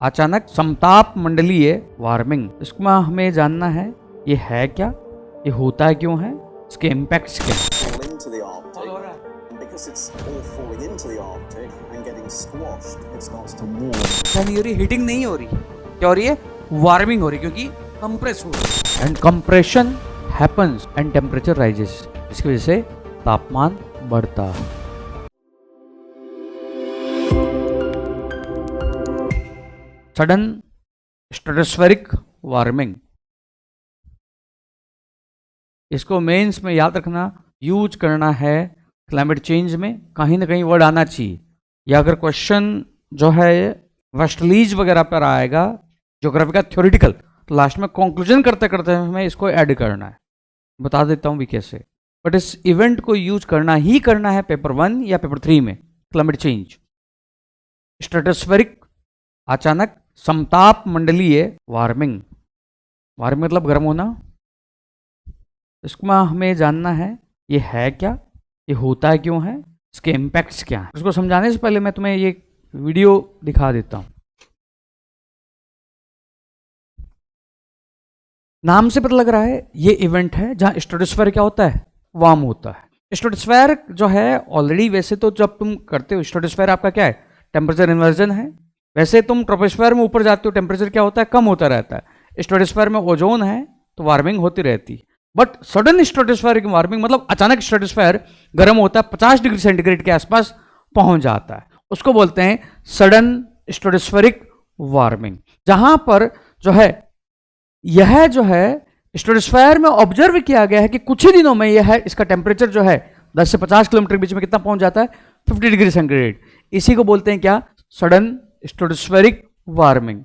अचानक समताप मंडलीय वार्मिंग, इसमें हमें जानना है ये है क्या, ये होता है क्यों है, इसके इम्पैक्ट्स क्या हैं। fall into the Arctic, and because it's all falling into the Arctic and getting squashed, it starts to warm. क्या नहीं हो रही, हीटिंग नहीं हो रही, क्या हो रही है, वार्मिंग हो रही, क्योंकि कंप्रेस हो रही है। And compression happens and temperature rises, इसकी वजह से तापमान बढ़ता है। सडन स्ट्रेटोस्फेरिक वार्मिंग, इसको मेंस में याद रखना, यूज करना है क्लाइमेट चेंज में, कहीं ना कहीं वर्ड आना चाहिए, या अगर क्वेश्चन जो है वेस्टलीज वगैरह पर आएगा ज्योग्राफी का थ्योरेटिकल, तो लास्ट में कंक्लूजन करते करते हमें इसको ऐड करना है। बता देता हूं भी कैसे, बट इस इवेंट को यूज करना ही करना है पेपर 1 या पेपर 3 में। क्लाइमेट चेंज, स्ट्रेटोस्फेरिक अचानक समताप मंडलीय वार्मिंग, वार्मिंग मतलब गर्म होना, इसमें हमें जानना है ये है क्या, ये होता है क्यों है, इसके इम्पैक्ट्स क्या हैं। इसको समझाने से पहले मैं तुम्हें ये वीडियो दिखा देता हूं। नाम से पता लग रहा है ये इवेंट है जहां स्ट्रेटोस्फेयर क्या होता है, वार्म होता है। स्ट्रेटोस्फेयर जो है ऑलरेडी, वैसे तो जब तुम करते हो स्ट्रेटोस्फेयर आपका क्या है, टेम्परेचर इन्वर्जन है। वैसे तुम ट्रोपोस्फेयर में ऊपर जाते हो टेम्परेचर क्या होता है, कम होता रहता है। स्ट्रेटोस्फेयर में ओजोन है तो वार्मिंग होती रहती है। बट सडन स्ट्रेटोस्फेरिक वार्मिंग मतलब अचानक स्ट्रेटोस्फेयर गर्म होता है, 50 डिग्री सेंटीग्रेड के आसपास पहुंच जाता है, उसको बोलते हैं सडन स्ट्रेटोस्फेरिक वार्मिंग। जहां पर जो है यह जो है स्ट्रेटोस्फेयर में ऑब्जर्व किया गया है कि कुछ ही दिनों में यह है, इसका टेम्परेचर जो है 10 से 50 किलोमीटर के बीच में कितना पहुंच जाता है, 50 डिग्री सेंटीग्रेड। इसी को बोलते हैं क्या, सडन स्ट्रेटोस्फेरिक वार्मिंग।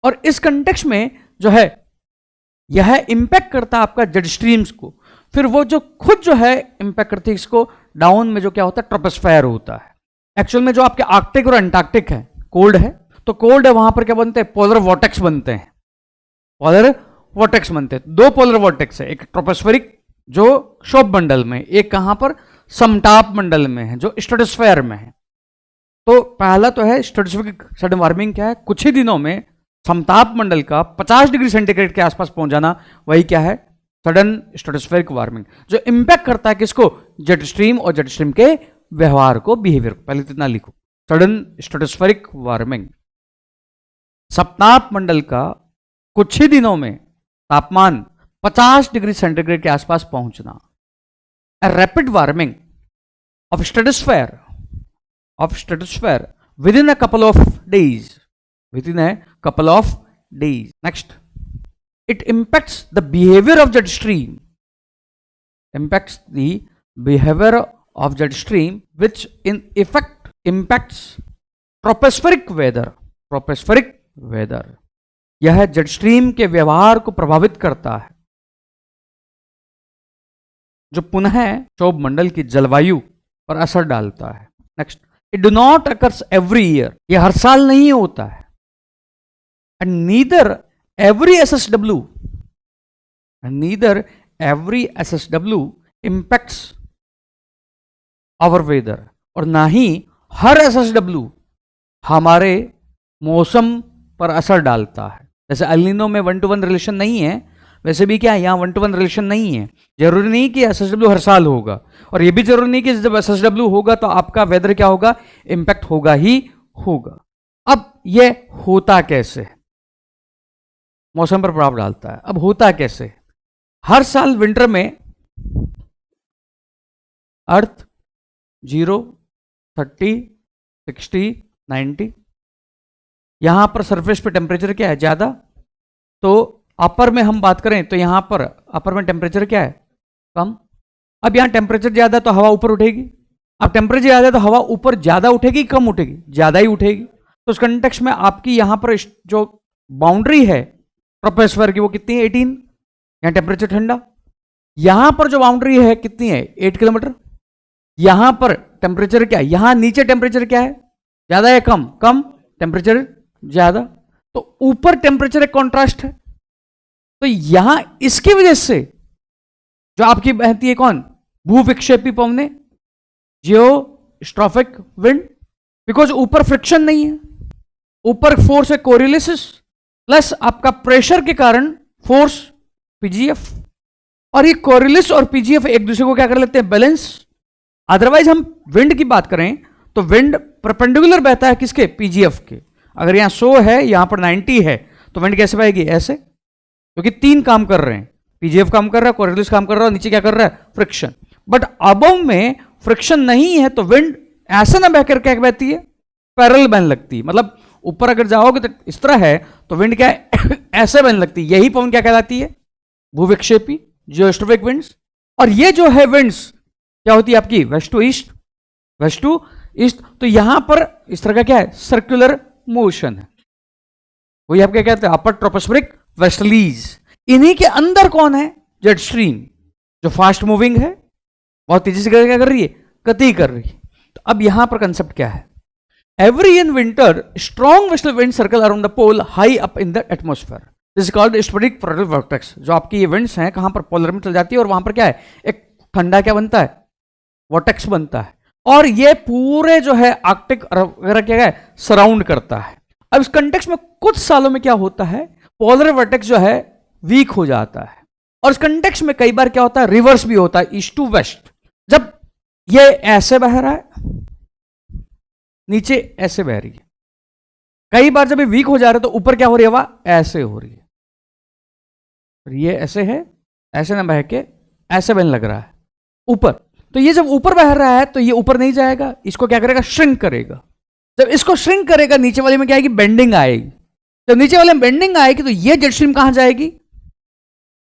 और इस कंटेक्स्ट में जो है यह इंपैक्ट करता है आपका जेट स्ट्रीम्स को, फिर वो जो खुद जो है इंपैक्ट करती है इसको डाउन में, जो क्या होता है ट्रोपोस्फेयर होता है। एक्चुअल में जो आपके आर्कटिक और अंटार्कटिक है, कोल्ड है तो कोल्ड है, वहां पर क्या बनते हैं, पोलर वॉर्टेक्स बनते हैं। पोलर वॉर्टेक्स बनते हैं, दो पोलर वॉर्टेक्स है, एक ट्रोपोस्फेरिक जो क्षोभ मंडल में, एक कहां पर समताप मंडल में है जो स्ट्रेटोस्फेयर में है। तो पहला तो है स्ट्रेटोस्फेरिक सडन वार्मिंग, क्या है, कुछ ही दिनों में समताप मंडल का 50 डिग्री सेंटीग्रेड के आसपास पहुंच जाना, वही क्या है, सडन स्ट्रेटोस्फेरिक वार्मिंग, जो इंपैक्ट करता है किसको, जेट स्ट्रीम और जेट स्ट्रीम के व्यवहार को, बिहेवियर को। पहले इतना लिखो, सडन स्ट्रेटोस्फेरिक वार्मिंग, समताप मंडल का कुछ ही दिनों में तापमान 50 डिग्री सेंटीग्रेड के आसपास पहुंचना। A rapid warming of stratosphere within a couple of days. Next, it impacts the behavior of jet stream. Which in effect impacts tropospheric weather. यह जेट स्ट्रीम के व्यवहार को प्रभावित करता है, जो पुनः क्षोभ मंडल की जलवायु पर असर डालता है। Next, it do not occurs every year, यह हर साल नहीं होता है। And neither every SSW impacts our weather, और ना ही हर एसएसडब्ल्यू हमारे मौसम पर असर डालता है। जैसे एल नीनो में 1-to-1 रिलेशन नहीं है, वैसे भी क्या है, यहाँ 1-to-1 रिलेशन नहीं है। जरूरी नहीं कि एसएसडब्ल्यू हर साल होगा, और ये भी जरूरी नहीं कि जब एसएसडब्ल्यू होगा तो आपका वेदर क्या होगा, इंपैक्ट होगा ही होगा। अब ये होता कैसे, मौसम पर प्रभाव डालता है। अब होता कैसे, हर साल विंटर में अर्थ 0, 30, 60, 90, यहां पर सरफेस पे टेम्परेचर क्या है, ज्यादा। तो अपर में हम बात करें तो यहां पर अपर में टेम्परेचर क्या है, कम। अब यहां टेम्परेचर ज्यादा तो हवा ऊपर उठेगी, अब टेम्परेचर ज्यादा तो हवा ऊपर ज्यादा उठेगी, कम उठेगी, ज्यादा ही उठेगी। तो उस कंटेक्स्ट में आपकी यहां पर जो बाउंड्री है ट्रोपोस्फेयर की, वो कितनी है, 18। यहां टेम्परेचर ठंडा, यहां पर जो बाउंड्री है कितनी है, 8 किलोमीटर। यहां पर टेम्परेचर क्या है, यहां नीचे टेम्परेचर क्या है, ज्यादा या कम, कम, टेम्परेचर ज्यादा। तो ऊपर टेम्परेचर एक कॉन्ट्रास्ट है, तो यहां इसकी वजह से जो आपकी बहती है कौन, भूविक्षेपी पवनें, जियोस्ट्रॉफिक विंड, बिकॉज ऊपर फ्रिक्शन नहीं है, ऊपर फोर्स है कोरियोलिसिस प्लस आपका प्रेशर के कारण फोर्स पीजीएफ, और ये कोरियोलिस और पीजीएफ एक दूसरे को क्या कर लेते हैं, बैलेंस। अदरवाइज हम विंड की बात करें तो विंड परपेंडिकुलर बहता है किसके, पीजीएफ के। अगर यहां 100 है यहां पर 90 है तो विंड कैसे बहेगी, ऐसे, क्योंकि तीन काम कर रहे हैं, पीजीएफ काम कर रहा है, कोरियोलिस काम कर रहा है, और नीचे क्या कर रहा है, फ्रिक्शन। बट अबव में फ्रिक्शन नहीं है तो विंड ऐसे ना बहकर क्या बहती है, पैरेलल बहने लगती है। मतलब ऊपर अगर जाओगे तो इस तरह है तो विंड क्या है ऐसे बहने लगती है। यही पवन क्या कहलाती है, भूविक्षेपी, जियोस्ट्रोफिक विंड्स। और ये जो है विंड्स क्या होती है आपकी, west to east, west to east. तो यहां पर इस तरह का क्या है, सर्कुलर मोशन है, वही आप क्या कहते हैं, अपर ट्रोपोस्फेरिक वेस्टलीज। इन्हीं के अंदर कौन है, जेट स्ट्रीम, जो फास्ट मूविंग है, बहुत तेजी से क्या कर रही है, गति कर रही है। तो अब यहां पर कंसेप्ट क्या है, every in winter strong western wind circle around the pole high up in the atmosphere, this is called spheric polar vortex. जो आपकी ये विंड्स हैं कहां पर, पोलर में चल जाती है, और वहां पर क्या है, एक ठंडा क्या बनता है, वॉर्टेक्स बनता है, और ये पूरे जो है आर्कटिक वगैरह क्या है, सराउंड करता है। अब इस कंटेक्स्ट में कुछ सालों में क्या होता है, पोलर वर्टेक्स जो है वीक हो जाता है, और इस कंटेक्स्ट में कई बार क्या होता है, रिवर्स भी होता है, ईस्ट टू वेस्ट। जब ये ऐसे बह रहा है, नीचे ऐसे बह रही है, कई बार जब ये वीक हो जा रहा है तो ऊपर क्या हो रही है, हवा ऐसे हो रही है, ये ऐसे है, ऐसे ना बह के ऐसे बहने लग रहा है ऊपर। तो ये जब ऊपर बह रहा है तो ये ऊपर नहीं जाएगा, इसको क्या करेगा, श्रिंक करेगा। जब इसको श्रिंक करेगा नीचे वाले में क्या आएगी, बेंडिंग आएगी। जब नीचे वाले में बेंडिंग आएगी तो ये जेट स्ट्रीम कहां जाएगी,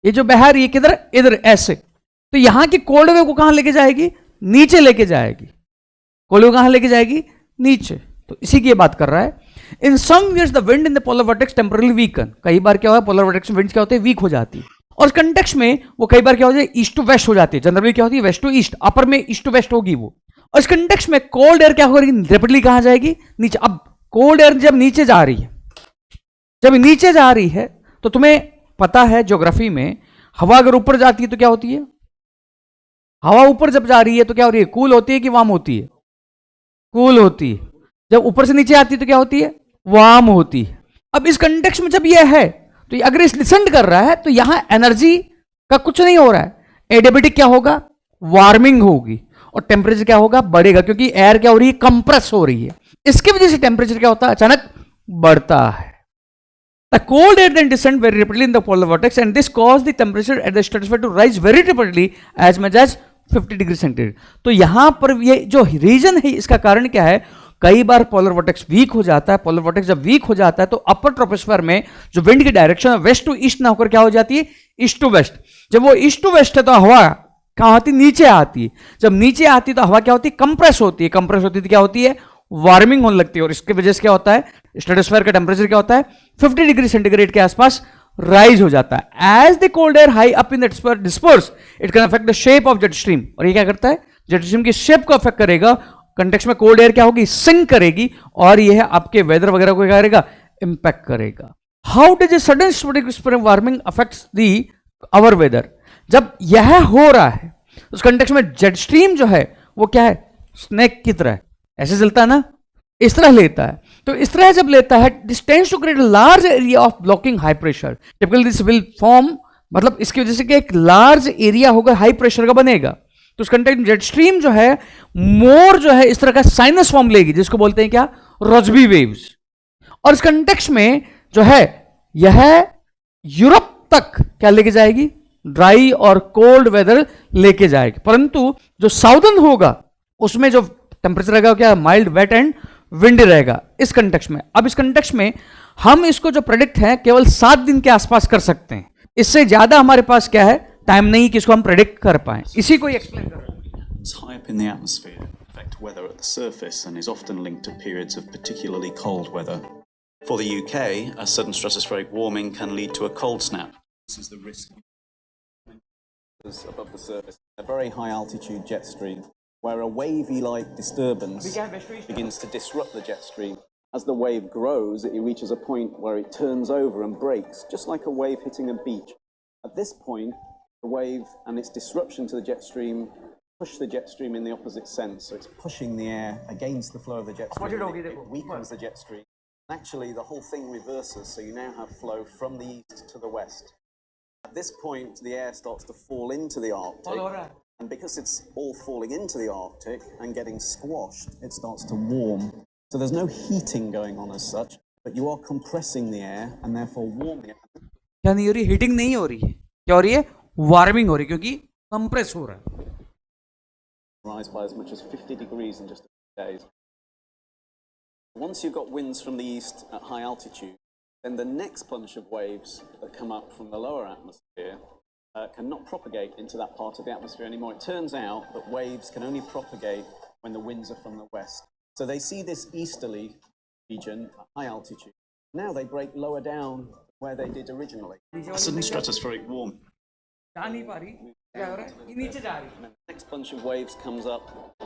ये जो बह रही है किधर, इधर ऐसे। तो यहां की कोल्ड वेव को कहां लेके जाएगी, नीचे लेके जाएगी, कोल्ड वेव कहां लेके जाएगी, नीचे। तो इसी की ये बात कर रहा है। In some years the wind in the polar vortex temporary weaken, कई बार क्या होगा, पोलर वर्टेक्स में विंड क्या होते हैं, वीक हो जाती है। और इस कंटेक्स्ट में वो कई बार क्या हो जाए, ईस्ट टू वेस्ट हो जाती है, जनरली क्या होती है, वेस्ट टू ईस्ट, अपर में ईस्ट टू वेस्ट होगी वो। और इस कंटेक्स्ट में कोल्ड एयर क्या होगी, रेपिडली कहां जाएगी, नीचे। अब कोल्ड एयर जब नीचे जा रही है, जब नीचे जा रही है तो तुम्हें पता है ज्योग्राफी में, हवा अगर ऊपर जाती है तो क्या होती है, हवा ऊपर जब जा रही है तो क्या हो रही है, कूल होती है कि वार्म होती है, कूल होती है। जब ऊपर से नीचे आती है तो क्या होती है, वार्म होती है। अब इस कंटेक्स्ट में जब यह है तो अगर इस डिसेंड कर रहा है तो यहां एनर्जी का कुछ नहीं हो रहा है, एडियाबेटिक क्या होगा, वार्मिंग होगी, और टेम्परेचर क्या होगा, बढ़ेगा, क्योंकि एयर क्या हो रही है, कंप्रेस हो रही है। इसकी वजह से टेम्परेचर क्या होता है, अचानक बढ़ता है। The cold air then descend very rapidly in the polar vortex, and this caused the temperature at the stratosphere to rise very rapidly as much as 50 degree centigrade. तो यहां पर ये जो रीजन है, इसका कारण क्या है, कई बार पोलर वॉर्टेक्स वीक हो जाता है। पोलर वॉर्टेक्स जब वीक हो जाता है तो अपर ट्रोपोस्फेयर में जो विंड की डायरेक्शन है वेस्ट टू ईस्ट ना होकर क्या हो जाती है, ईस्ट टू वेस्ट। जब वो ईस्ट टू वेस्ट है तो हवा कहां आती है, नीचे आती है। जब नीचे आती है तो हवा क्या होती है, कंप्रेस होती है। कंप्रेस होती है तो क्या होती है, वार्मिंग होने लगती है, और इसकी वजह से क्या होता है, स्ट्रेटोस्फेयर का टेम्परेचर क्या होता है, 50 डिग्री सेंटीग्रेड के आसपास राइज हो जाता है। As the cold air high up in the disperse it can affect the shape of jet stream, और ये क्या करता है, जेट स्ट्रीम की शेप को अफेक्ट करेगा। कंटेक्स्ट में कोल्ड एयर क्या होगी, सिंक करेगी, और यह आपके वेदर वगैरह को क्या करेगा, इंपैक्ट करेगा। How does a sudden spring warming affects the our weather, जब यह हो रहा है उस कंटेक्स्ट में जेट स्ट्रीम जो है वो क्या है, स्नेक की तरह ऐसे चलता है ना, इस तरह लेता है। तो इस तरह जब लेता है, this tends to create large area of blocking high pressure. Typically this will form, मतलब इसकी वजह से कि एक लार्ज एरिया होगा, हाई प्रेशर का बनेगा। तो उस कंटेक्ट जेट स्ट्रीम जो है मोर जो है इस तरह का साइनस फॉर्म लेगी, जिसको बोलते हैं क्या, रोजबी वेव्स। और इस कंटेक्स्ट में जो है यह यूरोप तक क्या लेके जाएगी, ड्राई और कोल्ड वेदर लेके जाएगी। परंतु जो साउदर्न होगा उसमें जो टेम्परेचर रहेगा क्या, माइल्ड, वेट एंड विंडी रहेगा इस कंटेक्स्ट में। अब इस कंटेक्स्ट में हम इसको जो प्रेडिक्ट है केवल 7 दिन के आसपास कर सकते हैं, इससे ज्यादा हमारे पास क्या है, टाइम नहीं कि इसको हम प्रेडिक्ट कर पाए। इसी को एक्सप्लेन कर रहे हैं। It's high up in the atmosphere, affect weather at the surface, and is often linked to periods of particularly cold weather. For the UK, a sudden stratospheric warming can lead to a cold snap. This is the risk above the surface. A very high altitude jet stream, where a wavy-like disturbance begins to disrupt the jet stream. As the wave grows, it reaches a point where it turns over and breaks, just like a wave hitting a beach. At this point, the wave and its disruption to the jet stream push the jet stream in the opposite sense. So it's pushing the air against the flow of the jet stream. It weakens the jet stream. Actually, the whole thing reverses, so you now have flow from the east to the west. At this point, the air starts to fall into the Arctic, and because it's all falling into the Arctic and getting squashed, it starts to warm. So there's no heating going on as such, but you are compressing the air and therefore warming it. क्या नहीं हो रही? Heating नहीं हो रही है, क्या हो रही है? वार्मिंग हो रही है, क्योंकि कंप्रेस हो रहा है. Rise by as much as 50 degrees in just a few days. Once you've got winds from the east at high altitude, then the next bunch of waves that come up from the lower atmosphere cannot propagate into that part of the atmosphere anymore. It turns out that waves can only propagate when the winds are from the west. So they see this easterly region at high altitude. Now they break lower down where they did originally. Sudden stratospheric warming. जा नहीं पा रही, क्या हो रहा है? ये नीचे जा रही है. The next bunch of waves comes up.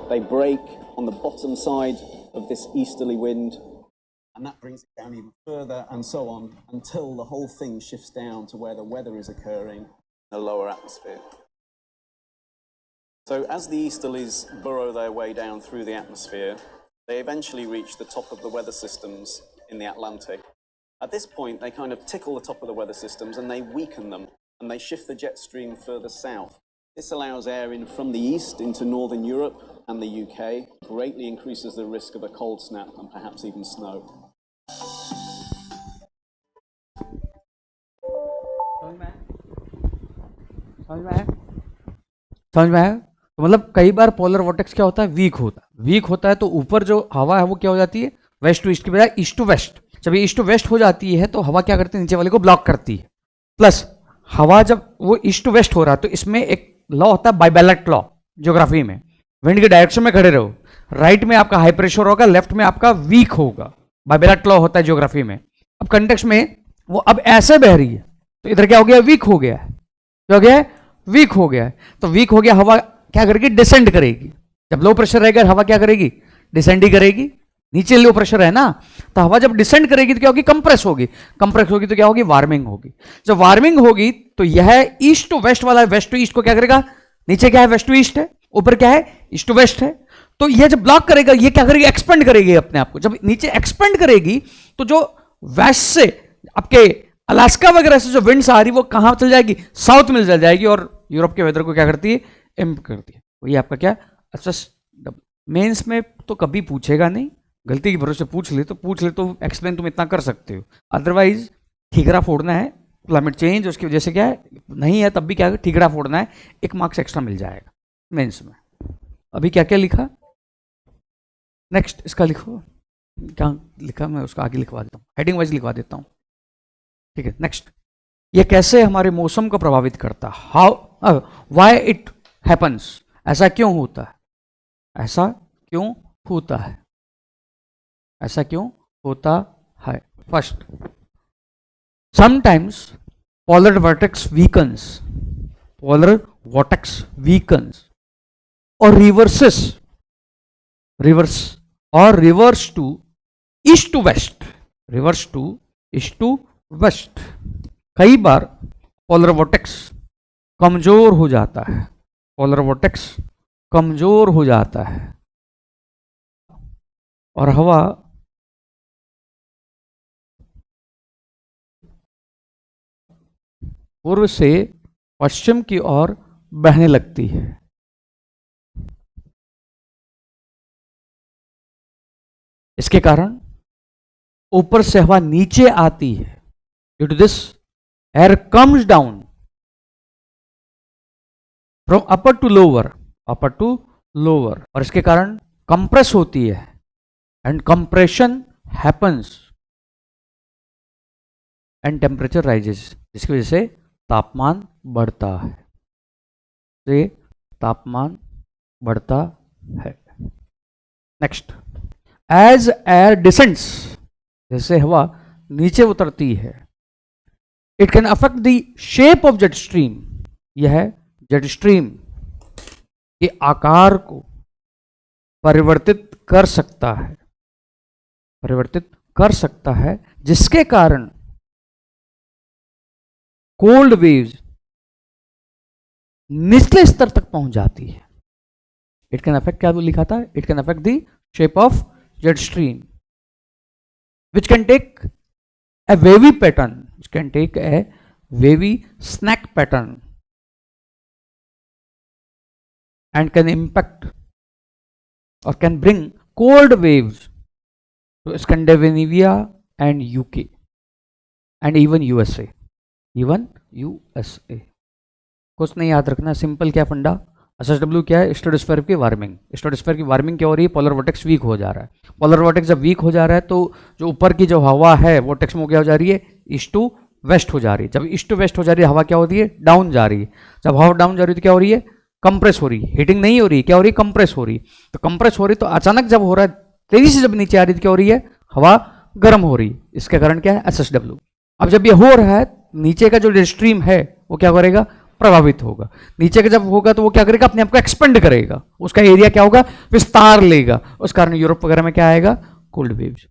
They break on the bottom side of this easterly wind, and that brings it down even further, and so on, until the whole thing shifts down to where the weather is occurring in the lower atmosphere. So as the easterlies burrow their way down through the atmosphere, they eventually reach the top of the weather systems in the Atlantic. At this point, they kind of tickle the top of the weather systems and they weaken them, and they shift the jet stream further south. This allows air in from the east into northern Europe and the UK, greatly increases the risk of a cold snap and perhaps even snow. समझ में आया? तो मतलब कई बार polar vortex क्या होता है? Week होता है. वीक होता है तो ऊपर जो हवा है वो क्या हो जाती है? वेस्ट टू ईस्ट की बजाय ईस्ट टू वेस्ट. जब ये ईस्ट टू वेस्ट हो जाती है तो हवा क्या करती है? नीचे वाले को ब्लॉक करती है. प्लस हवा जब वो ईस्ट टू वेस्ट हो रहा है तो इसमें एक लॉ होता है, बाइबैलेट लॉ, ज्योग्राफी में. विंड के डायरेक्शन में खड़े रहो, राइट में आपका हाई प्रेशर होगा, लेफ्ट में आपका वीक होगा. बाइबैलेट लॉ होता है ज्योग्राफी में. अब कंटेक्स्ट में वो अब ऐसे बह रही है तो इधर क्या हो गया? वीक हो गया है. क्या हो गया है? वीक हो गया है. तो वीक हो गया, हवा क्या करेगी? डिसेंड करेगी. जब लो प्रेशर रहेगा हवा क्या करेगी? डिसेंड ही करेगी. नीचे लो प्रेशर है ना, तो हवा जब डिसेंड करेगी तो क्या होगी? कंप्रेस होगी. कंप्रेस होगी तो क्या होगी? वार्मिंग होगी. जब वार्मिंग होगी तो यह ईस्ट टू वेस्ट वाला वेस्ट टू ईस्ट को क्या करेगा? नीचे क्या है? वेस्ट टू ईस्ट है, ऊपर क्या है? ईस्ट टू वेस्ट है. तो यह जब ब्लॉक करेगा ये क्या करेगी? एक्सपेंड करेगी अपने आप को. जब नीचे एक्सपेंड करेगी तो जो वेस्ट से आपके अलास्का वगैरह से जो विंड्स आ रही वो कहां चल जाएगी? साउथ में चल जाएगी और यूरोप के वेदर को क्या करती है? इम्प करती है. तो ये आपका क्या? अच्छा, मेंस में तो कभी पूछेगा नहीं, गलती की भरोसे पूछ ले तो एक्सप्लेन तुम इतना कर सकते हो. अदरवाइज ठीकरा फोड़ना है, क्लाइमेट चेंज उसकी वजह से क्या है नहीं है, तब भी क्या है? ठीकरा फोड़ना है, 1 मार्क्स एक्स्ट्रा मिल जाएगा मेंस में. अभी क्या क्या लिखा? नेक्स्ट इसका लिखो. क्या लिखा? मैं उसका आगे लिखवा देता हूँ, हेडिंग वाइज लिखवा देता हूँ. ठीक है, नेक्स्ट. ये कैसे हमारे मौसम को प्रभावित करता है? How, why it happens. ऐसा क्यों होता है? ऐसा क्यों होता है? ऐसा क्यों होता है? First, sometimes polar vortex weakens, polar vortex weakens or reverse to east to west, reverse to east to west. कई बार polar vortex कमजोर हो जाता है, polar vortex कमजोर हो जाता है और हवा पूर्व से पश्चिम की ओर बहने लगती है. इसके कारण ऊपर से हवा नीचे आती है. Due to this air comes down from upper to lower, और इसके कारण कंप्रेस होती है and compression happens and temperature rises, जिसकी वजह से तापमान बढ़ता है. तो ये तापमान बढ़ता है. नेक्स्ट, एज एयर डिसेंड्स, जैसे हवा नीचे उतरती है, it can affect the shape of jet stream. यह जेट स्ट्रीम के आकार को परिवर्तित कर सकता है, जिसके कारण कोल्ड वेव्स निचले स्तर तक पहुंच जाती है. इट कैन अफेक्ट, क्या लिखा था? It can affect the shape of jet stream. which can take a wavy pattern, which can take a wavy snack pattern and can impact or can bring cold waves to Scandinavia and UK and even USA. Even USA. कुछ नहीं याद रखना, simple क्या फंडा, SSW क्या है, stratosphere की warming. Stratosphere की वार्मिंग क्या हो रही है, पोलर वोर्टेक्स वीक हो जा रहा है। पोलर वोर्टेक्स जब वीक हो जा रहा है तो जो ऊपर की जो हवा है वोर्टेक्स में क्या हो जा रही है, ईस्ट टू वेस्ट हो जा रही है। जब ईस्ट टू वेस्ट हो जा रही है हवा क्या होती है, डाउन जा रही है। जब हवा डाउन जा रही है तो क्या हो रही है, कंप्रेस हो रही है। हीटिंग नहीं हो रही, क्या हो रही है, कंप्रेस हो रही है। तो कंप्रेस हो रही तो अचानक जब हो रहा है, तेजी से जब नीचे आ रही है तो क्या हो रही है, हवा गर्म हो रही है। इसके कारण क्या है, SSW। अब जब ये हो रहा है, नीचे का जो स्ट्रीम है वो क्या करेगा, प्रभावित होगा। नीचे का जब होगा तो वो क्या करेगा, अपने आप को एक्सपेंड करेगा, उसका एरिया क्या होगा, विस्तार लेगा। उस कारण यूरोप वगैरह में क्या आएगा, कोल्ड वेव्स।